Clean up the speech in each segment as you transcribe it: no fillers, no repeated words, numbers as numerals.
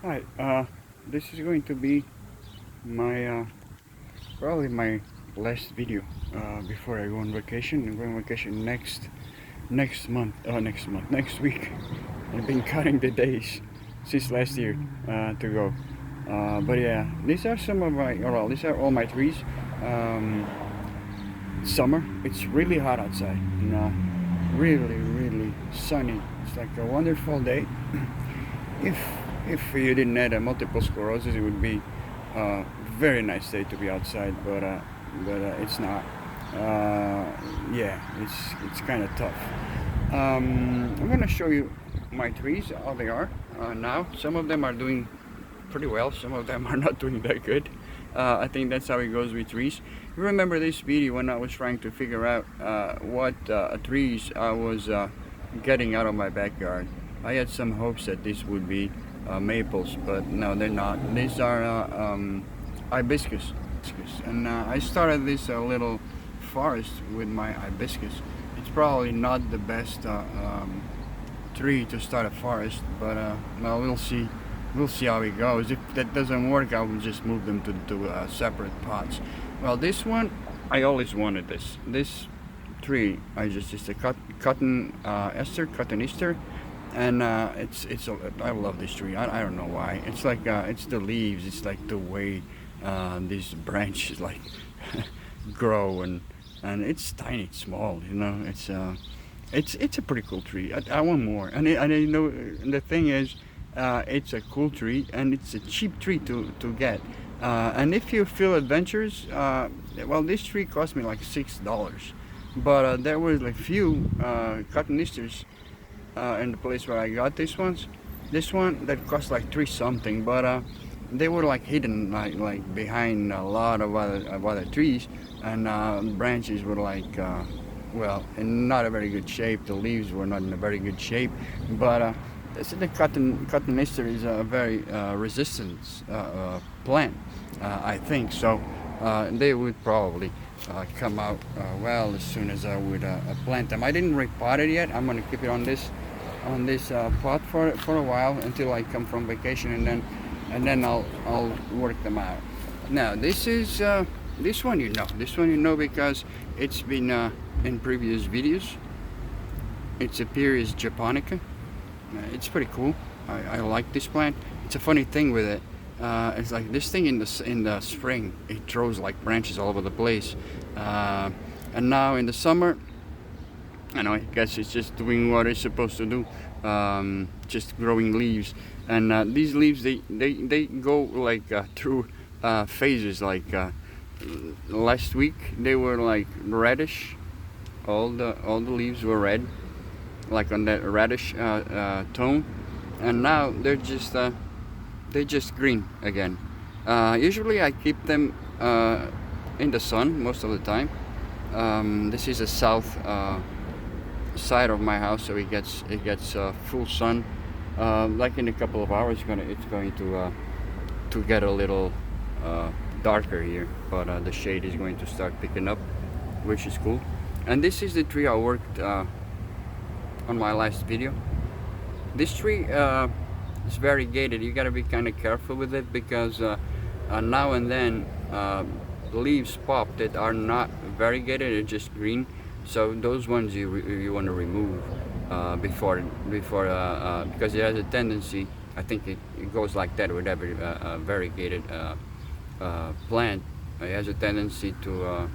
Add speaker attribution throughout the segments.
Speaker 1: Hi, this is going to be my probably my last video before I go on vacation. I'm going on vacation next week. I've been counting the days since last year to go. But yeah, these are some of my, well, these are all my trees. Summer, it's really hot outside, really sunny. It's like a wonderful day. if if you didn't have a multiple sclerosis, it would be a very nice day to be outside, but it's not. Yeah, it's kind of tough. I'm gonna show you my trees, how they are now. Some of them are doing pretty well, some of them are not doing that good. I think that's how it goes with trees. You remember this video when I was trying to figure out what trees I was getting out of my backyard. I had some hopes that this would be maples, but no, they're not. These are hibiscus. And I started this little forest with my hibiscus. It's probably not the best tree to start a forest, but well, we'll see. We'll see how it goes. If that doesn't work, I will just move them to separate pots. Well, this one, I always wanted this. This tree, it's a cotton Easter, and I love this tree. I don't know why. It's like it's the leaves. It's like the way these branches like grow, and it's tiny, it's small. It's a pretty cool tree. I want more. And the thing is, it's a cool tree and it's a cheap tree to get. And if you feel adventurous, well, this tree cost me like $6, but there was like few cottonisteers in the place where I got this one that cost like $3 something, but they were like hidden like behind a lot of other trees, and branches were like well, in not a very good shape. The leaves were not in a very good shape, but the cottonister is a very resistant plant, I think. So they would probably come out well as soon as I would plant them. I didn't repot it yet. I'm gonna keep it on this pot for a while until I come from vacation, and then I'll work them out. Now this is this one you know because it's been in previous videos. It's Apirius japonica. It's pretty cool. I like this plant. It's a funny thing with it. It's like this thing in the spring, it throws like branches all over the place, and now in the summer, I guess it's just doing what it's supposed to do, just growing leaves. And these leaves, they go like through phases. Like last week, they were like reddish. All the leaves were red, like on that reddish tone, and now they're just green again. Usually I keep them in the sun most of the time. This is a south side of my house, so it gets full sun. Like in a couple of hours, it's going to get a little darker here, but the shade is going to start picking up, which is cool. And this is the tree I worked on my last video. This tree is variegated. You gotta be kind of careful with it because now and then leaves pop that are not variegated, they're just green. So those ones you want to remove before because it has a tendency, I think it goes like that with every variegated plant. It has a tendency to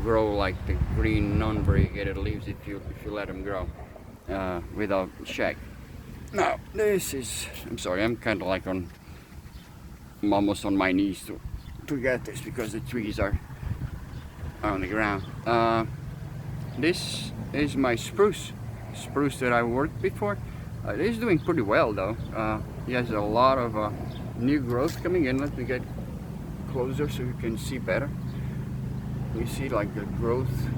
Speaker 1: grow like the green non-variegated leaves if you let them grow without check. Now this is, I'm sorry, I'm kind of like I'm almost on my knees to get this because the trees are on the ground. This is my spruce that I worked before. It is doing pretty well though. He has a lot of new growth coming in. Let me get closer so you can see better. You see like the growth,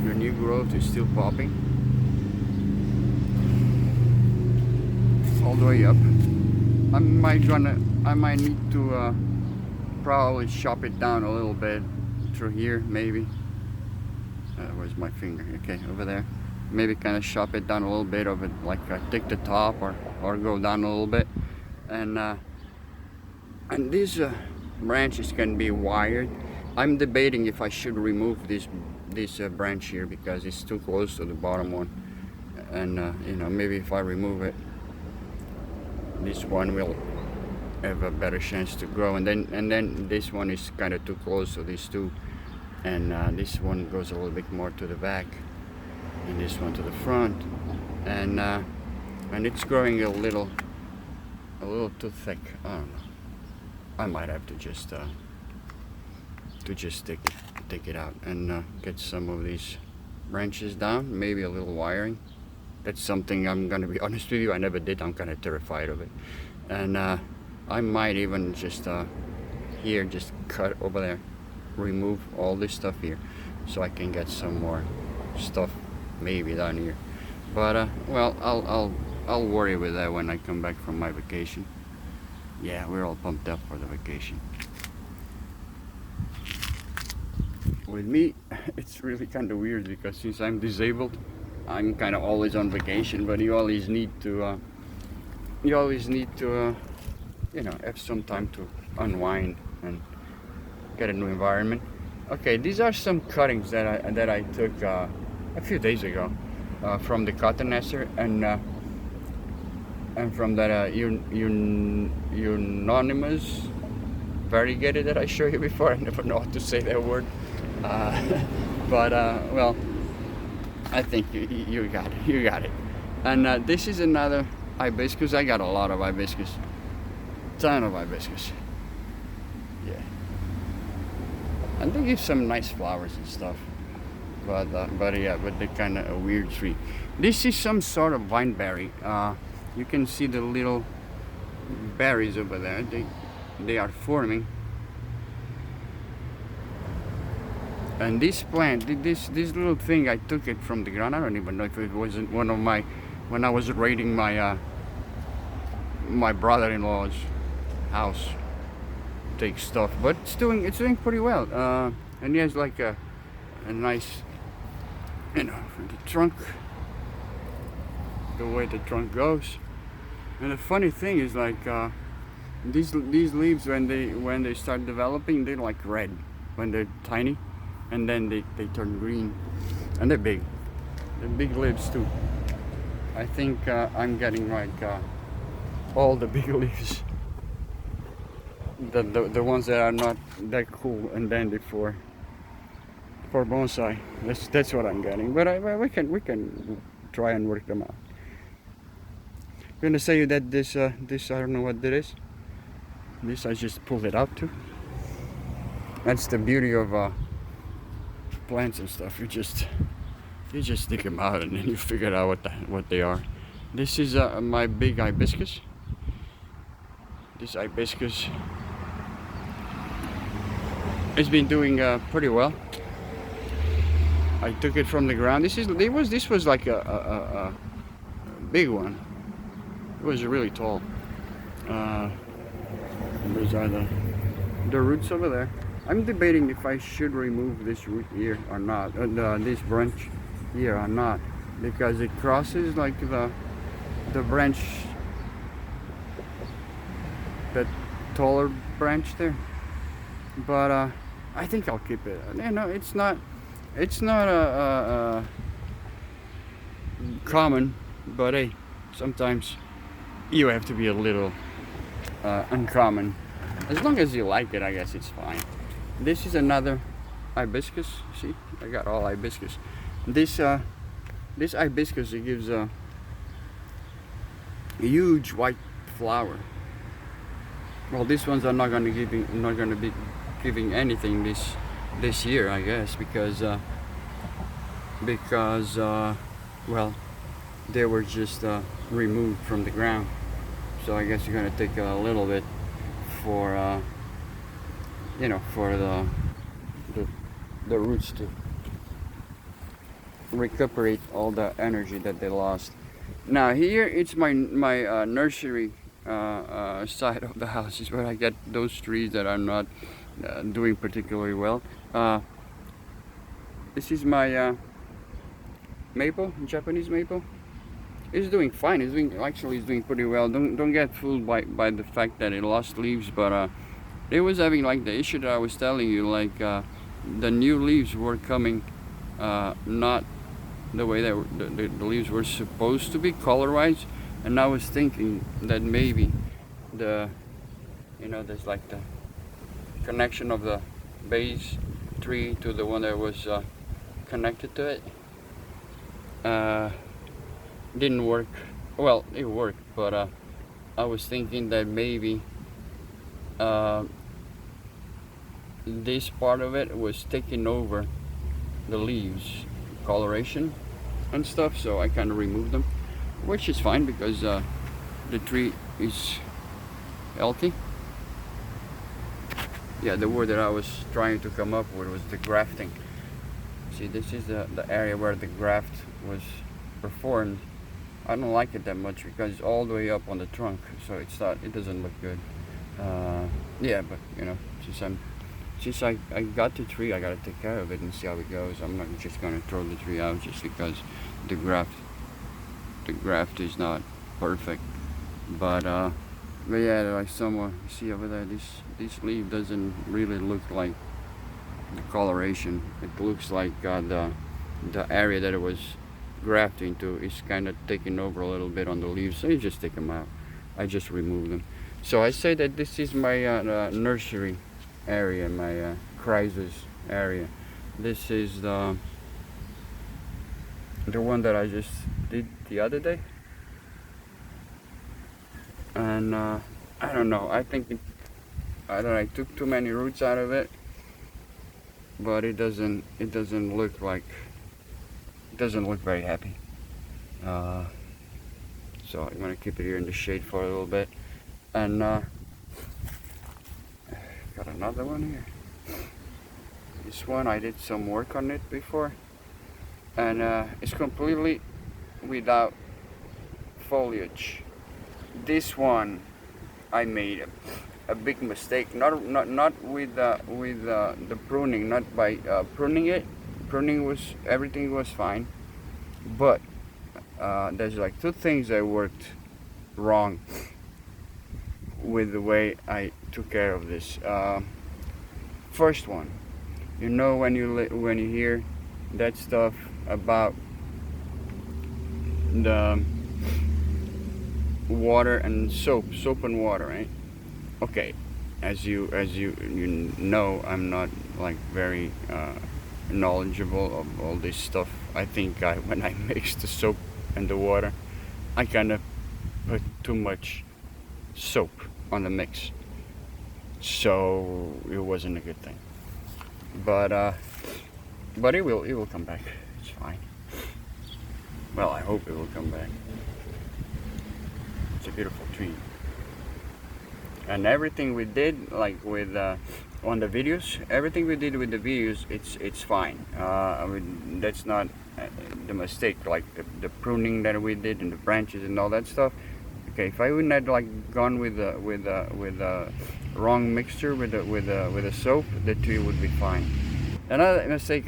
Speaker 1: your new growth is still popping all the way up. I might need to probably chop it down a little bit through here, maybe. Where's my finger? Okay, over there. maybe kind of chop it down a little bit of it, like take the top or go down a little bit, and these branches can be wired. I'm debating if I should remove this branch here because it's too close to the bottom one, and you know, maybe if I remove it, this one will have a better chance to grow, and then this one is kind of too close to these two, and this one goes a little bit more to the back, and this one to the front, and it's growing a little too thick. I don't know. I might have to just take it out and get some of these branches down, maybe a little wiring. That's something I'm gonna be honest with you, I never did. I'm kind of terrified of it, and I might even just here just cut over there, remove all this stuff here, so I can get some more stuff maybe down here. But well, I'll worry with that when I come back from my vacation. Yeah, we're all pumped up for the vacation. With me, it's really kind of weird because since I'm disabled, I'm kind of always on vacation. But you always need to, you know, have some time to unwind and get a new environment. Okay, these are some cuttings that I took a few days ago from the cotton ester, and from that unanimous variegated that I showed you before. I never know how to say that word. But well, I think you got it. And this is another hibiscus. I got a lot of hibiscus, ton of hibiscus. Yeah, and they give some nice flowers and stuff. But yeah, but they're kind of a weird tree. This is some sort of vineberry. You can see the little berries over there. They are forming. And this plant, this little thing, I took it from the ground. I don't even know if it wasn't one of my, when I was raiding my my brother-in-law's house, take stuff. But it's doing pretty well. And he has like a nice, you know, the trunk, the way the trunk goes. And the funny thing is, like these leaves, when they start developing, they're like red when they're tiny, and then they turn green, and they're big leaves too. I think I'm getting like all the big leaves, the ones that are not that cool and dandy for bonsai. That's what I'm getting, but we can try and work them out. I'm gonna say that this I don't know what that is. This I just pulled it out too. That's the beauty of plants and stuff. You just dig them out and then you figure out what they are. This is my big hibiscus. This hibiscus has been doing pretty well. I took it from the ground. This was like a big one. It was really tall. Those are the roots over there. I'm debating if I should remove this root here or not, this branch here or not, because it crosses like the branch, that taller branch there. But I think I'll keep it. You know, it's not a common, but hey, sometimes you have to be a little uncommon. As long as you like it, I guess it's fine. This is another hibiscus. See, I got all hibiscus. This hibiscus, it gives a huge white flower. Well, these ones are not going to be giving anything this year, I guess, because well, they were just removed from the ground. So I guess you're going to take a little bit for you know, for the roots to recuperate all the energy that they lost. Now here it's my nursery side of the house is where I get those trees that are not doing particularly well. This is my maple, Japanese maple. It's doing fine. It's doing pretty well. Don't get fooled by the fact that it lost leaves, but it was having like the issue that I was telling you, like the new leaves were coming not the way that the leaves were supposed to be color-wise, and I was thinking that maybe the there's like the connection of the base tree to the one that was connected to it didn't work. Well, it worked, but I was thinking that maybe this part of it was taking over the leaves coloration and stuff, so I kind of removed them, which is fine because the tree is healthy. Yeah, the word that I was trying to come up with was the grafting. See, this is the area where the graft was performed. I don't like it that much because it's all the way up on the trunk, so it doesn't look good. Yeah, but since I got the tree, I gotta take care of it and see how it goes. I'm not just gonna throw the tree out just because the graft is not perfect. But yeah, like someone see over there, this leaf doesn't really look like the coloration. It looks like the area that it was grafted into is kind of taking over a little bit on the leaves, so you just take them out. I just remove them. So I say that this is my nursery area, my crisis area. This is the one that I just did the other day, and I don't know. I think I took too many roots out of it, but it doesn't look very happy. So I'm gonna keep it here in the shade for a little bit, and got another one here. This one I did some work on it before, and it's completely without foliage. This one I made a big mistake. Not with the pruning, not by pruning it. Everything was fine, but there's like two things that worked wrong with the way I took care of this. First one, when you hear that stuff about the water and soap and water, right? Okay, as you know, I'm not like very knowledgeable of all this stuff. I think when I mix the soap and the water, I kind of put too much soap on the mix, so it wasn't a good thing. But it will come back. It's fine. Well, I hope it will come back. It's a beautiful tree, and everything we did, like with on the videos, everything we did with the videos, it's fine. I mean, that's not the mistake, like the pruning that we did and the branches and all that stuff. Okay, if I wouldn't have like gone with the wrong mixture with the soap, the tree would be fine. Another mistake,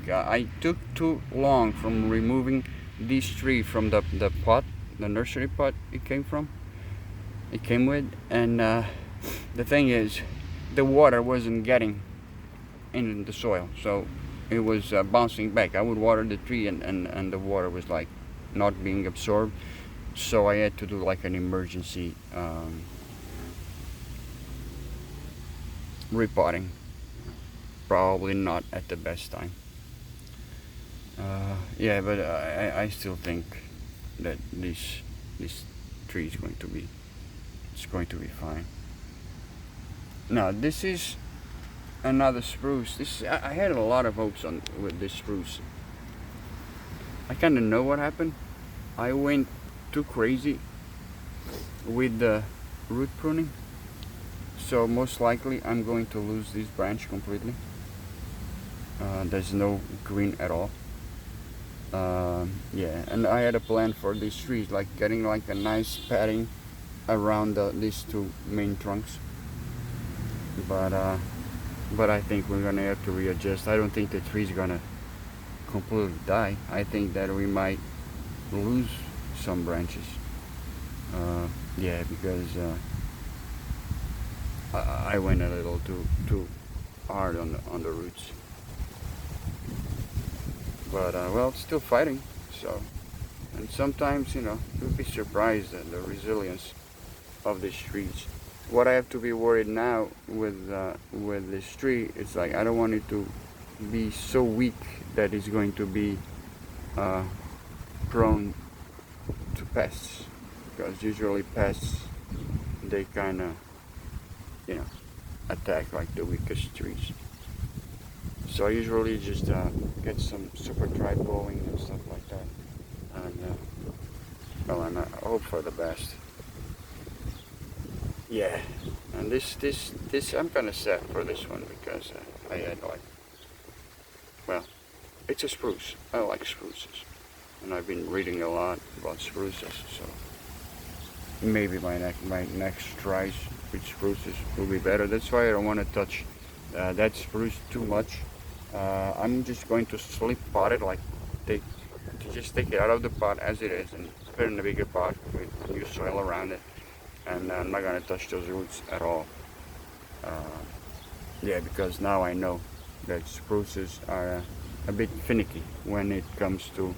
Speaker 1: I took too long from removing this tree from the pot, the nursery pot it came with, and the thing is, the water wasn't getting in the soil, so it was bouncing back. I would water the tree, and the water was like not being absorbed, so I had to do like an emergency repotting. Probably not at the best time. Yeah, but I still think that this tree is going to be fine. Now this is another spruce. I had a lot of hopes with this spruce. I kind of know what happened. I went too crazy with the root pruning, so most likely I'm going to lose this branch completely. There's no green at all. Yeah, and I had a plan for these trees, like getting like a nice padding around these two main trunks, but I think we're gonna have to readjust. I don't think the tree's gonna completely die. I think that we might lose some branches. Yeah, because I went a little too hard on the roots. But well, still fighting. So, and sometimes you'll be surprised at the resilience of these trees. What I have to be worried now with this tree, it's like I don't want it to be so weak that it's going to be uh, prone to pests, because usually pests, they kind of attack like the weakest trees. So I usually just get some super dry blowing and stuff like that, and well, and I hope for the best. Yeah, and this I'm kind of sad for this one, because I had like, well, it's a spruce. I like spruces, and I've been reading a lot about spruces, so maybe my next tries with spruces will be better. That's why I don't want to touch that spruce too much. I'm just going to slip pot it, like just take it out of the pot as it is and put it in a bigger pot with new soil around it, and I'm not going to touch those roots at all. Yeah, because now I know that spruces are a bit finicky when it comes to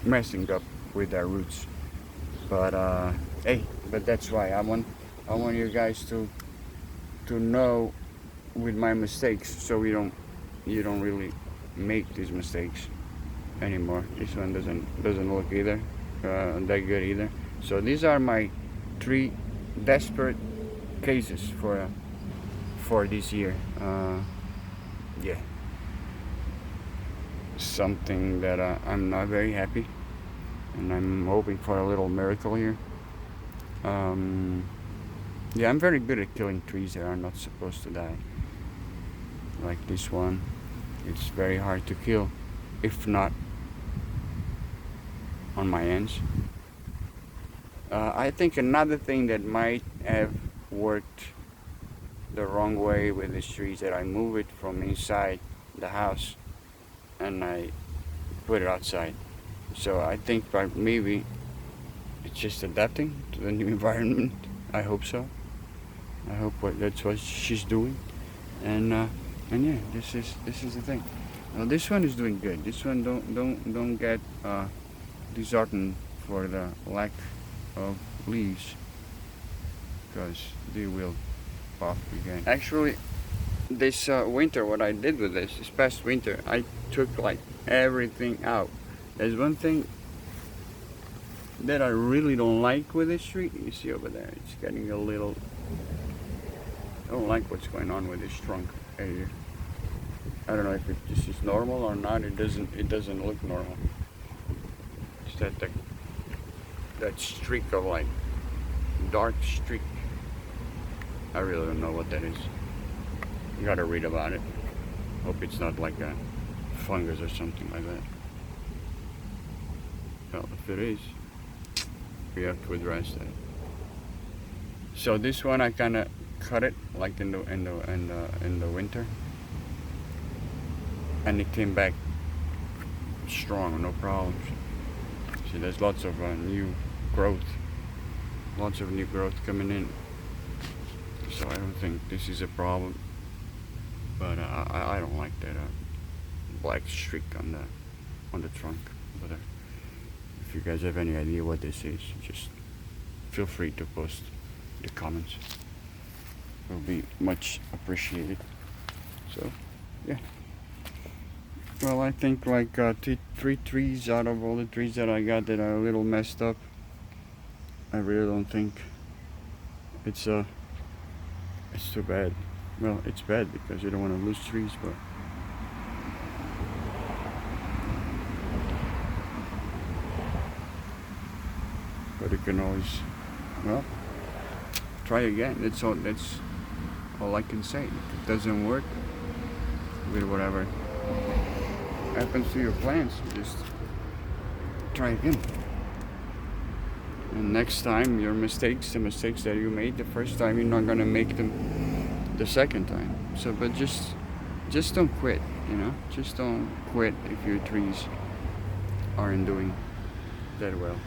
Speaker 1: messing up with their roots. But hey, but that's why I want you guys to know with my mistakes, so you don't really make these mistakes anymore. This one doesn't look either that good either. So these are my 3 desperate cases for this year. Yeah, something that I'm not very happy, and I'm hoping for a little miracle here. Yeah, I'm very good at killing trees that are not supposed to die. Like this one, it's very hard to kill, if not on my ends. I think another thing that might have worked the wrong way with this tree is that I move it from inside the house and I put it outside. So I think maybe it's just adapting to the new environment. I hope so. I hope that's what she's doing. And yeah, this is the thing. Now this one is doing good. This one don't get disheartened for the lack of leaves, because they will pop again. Actually, this winter, what I did with this past winter, I took like everything out. There's one thing that I really don't like with this tree. You see over there, it's getting a little. I don't like what's going on with this trunk here. I don't know if this is normal or not. It doesn't look normal. It's that streak of like dark streak. I really don't know what that is. You gotta read about it. Hope it's not like a fungus or something like that. Well, if it is, we have to address that. So this one I kind of cut it like in the winter, and it came back strong, no problems. See, there's lots of new growth coming in. So I don't think this is a problem. But I don't like that black streak on the trunk. But if you guys have any idea what this is, just feel free to post the comments. It will be much appreciated. So yeah. Well, I think like 3 trees out of all the trees that I got that are a little messed up. I really don't think it's too bad. Well, it's bad because you don't want to lose trees, but you can always, well, try again. That's all I can say. If it doesn't work with whatever happens to your plants, just try again. And next time, the mistakes that you made the first time, you're not gonna make them the second time. So, but just don't quit. You know, just don't quit if your trees aren't doing that well,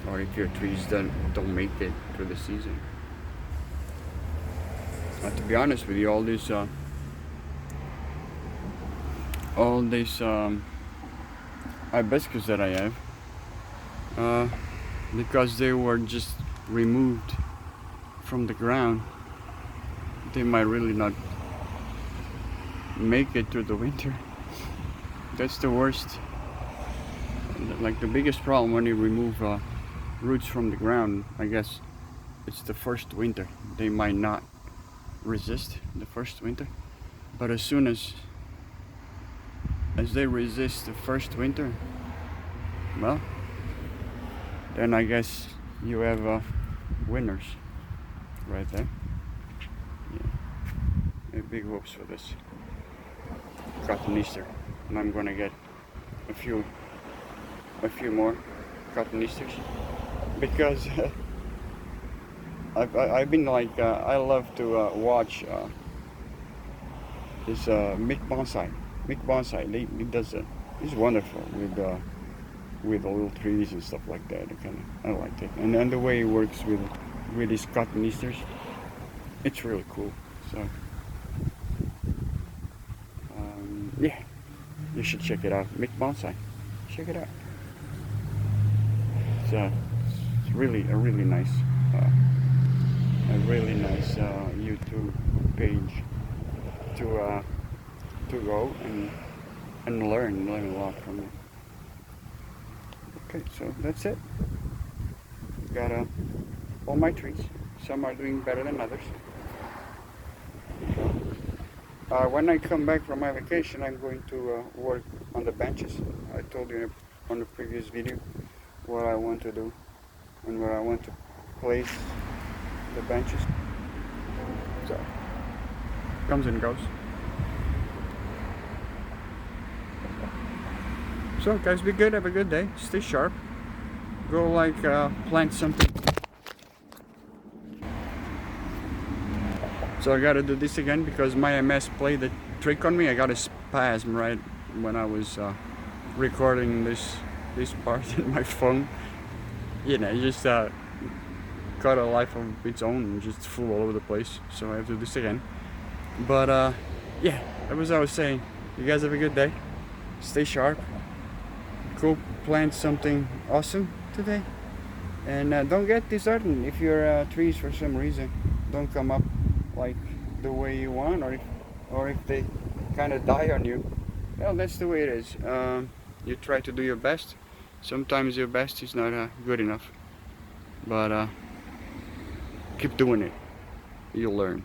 Speaker 1: or if your trees don't make it through the season. To be honest with you, all these hibiscus that I have, because they were just removed from the ground, they might really not make it through the winter. That's the worst. Like the biggest problem when you remove roots from the ground, I guess it's the first winter. They might not resist the first winter, but as soon as they resist the first winter, well, then I guess you have winners right there. Yeah. Big hopes for this cotton Easter, and I'm gonna get a few more cotton Easters, because I've been like I love to watch this Mick Bonsai. He does he's wonderful with the little trees and stuff like that. I like it, and then the way he works with his cotton Easters, it's really cool. So yeah, you should check it out, Mick Bonsai. Check it out. It's really a really nice YouTube page to go and learn a lot from it. Okay, so that's it. Got all my trees. Some are doing better than others. When I come back from my vacation, I'm going to work on the benches. I told you on the previous video what I want to do and where I want to place the benches. So, comes and goes. So guys, be good, have a good day, stay sharp, go like plant something. So I gotta do this again because my MS played the trick on me. I got a spasm right when I was recording this part in my phone. You know, it just got a life of its own and just flew all over the place. So I have to do this again. But yeah, that was what I was saying. You guys have a good day, stay sharp, go plant something awesome today, and don't get disheartened if your trees for some reason don't come up like the way you want, or if they kind of die on you. Well, that's the way it is. You try to do your best. Sometimes your best is not good enough, but keep doing it, you'll learn.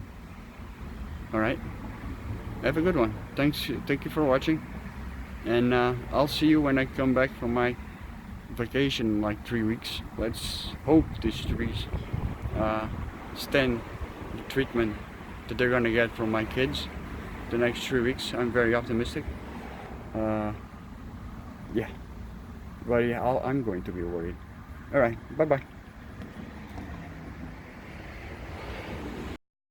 Speaker 1: All right, have a good one. Thank you for watching, and I'll see you when I come back from my vacation in like 3 weeks. Let's hope these trees stand the treatment that they're gonna get from my kids the next 3 weeks. I'm very optimistic. Yeah, but yeah, I'm going to be worried. All right, bye bye.